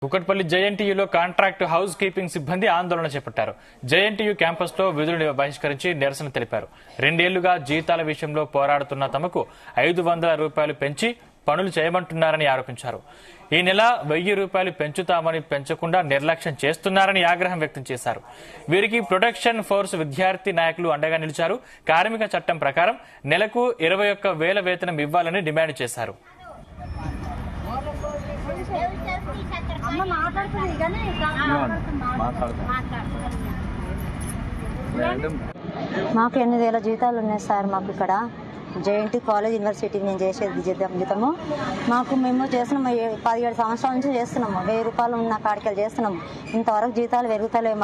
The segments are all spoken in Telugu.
కుకట్పల్లి జేఎన్టీయూలో కాంట్రాక్ట్ హౌస్ కీపింగ్ సిబ్బంది ఆందోళన చేపట్టారు. జేఎన్టీయూ క్యాంపస్ లో విధులను బహిష్కరించి నిరసన తెలిపారు. 2 ఏళ్లుగా జీతాల విషయంలో పోరాడుతున్న తమకు 500 రూపాయలు పెంచి పనులు చేయమంటున్నారని ఆరోపించారు. ఈ నెల 1000 రూపాయలు పెంచుతామని పెంచకుండా నిర్లక్ష్యం చేస్తున్నారని ఆగ్రహం వ్యక్తం చేశారు. వీరికి ప్రొటెక్షన్ ఫోర్స్ విద్యార్థి నాయకులు అండగా నిలిచారు. కార్మిక చట్టం ప్రకారం నెలకు 21,000 వేతనం ఇవ్వాలని డిమాండ్ చేశారు. మాకు 8,000 జీతాలు ఉన్నాయి సార్. మాకు ఇక్కడ జేఎన్టీ కాలేజ్ యూనివర్సిటీ నేను చేసేది జీతము. మేము చేస్తున్నాము 17 సంవత్సరాల నుంచి చేస్తున్నాము. 1000 రూపాయలు ఉన్న కాడికలు చేస్తున్నాము. ఇంతవరకు జీతాలు పెరుగుతలేవు.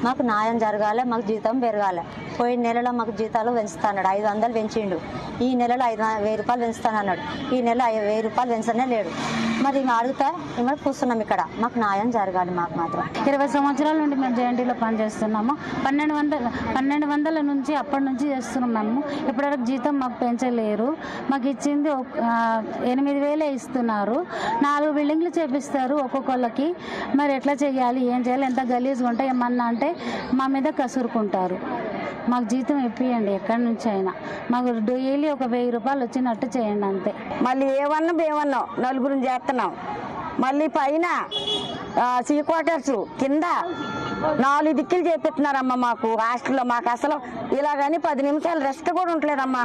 మాకు న్యాయం జరగాలి. మాకు జీతం పెరగాలి. పోయిన నెలలో మాకు జీతాలు పెంచుతాడు. 500 పెంచిండు. ఈ నెలలో 1000 రూపాయలు పెంచుతానన్నాడు. ఈ నెల 1000 రూపాయలు పెంచనే లేడు. మరి అడుగుతా మేము కూర్చున్నాం ఇక్కడ. మాకు న్యాయం జరగాలి. మాకు మాత్రం 20 సంవత్సరాల నుండి మేము జేఎన్టీలో పనిచేస్తున్నాము. 1200 నుంచి అప్పటి నుంచి చేస్తున్నాం. మేము ఇప్పటివరకు జీతం మాకు పెంచలేరు. మాకు ఇచ్చింది 8,000 ఇస్తున్నారు. 4 బిల్డింగ్లు చేపిస్తారు ఒక్కొక్కళ్ళకి. మరి ఎట్లా చేయాలి, ఏం చేయాలి, ఎంత గలీజ్గా ఉంటే ఏమన్నా అంటే మా మీద కసురుకుంటారు. మాకు జీతం ఇప్పియండి ఎక్కడి నుంచి అయినా. మాకు డైలీ 1000 రూపాయలు వచ్చినట్టు చేయండి అంతే. మళ్ళీ ఏమన్నా నలుగురిని చేస్తున్నాం. మళ్ళీ పైన సీ క్వార్టర్స్ కింద 4 దిక్కులు చేపిస్తున్నారమ్మా. మాకు హాస్టల్లో మాకు అసలు ఇలాగని 10 నిమిషాలు రెస్ట్ కూడా ఉండలేదమ్మా.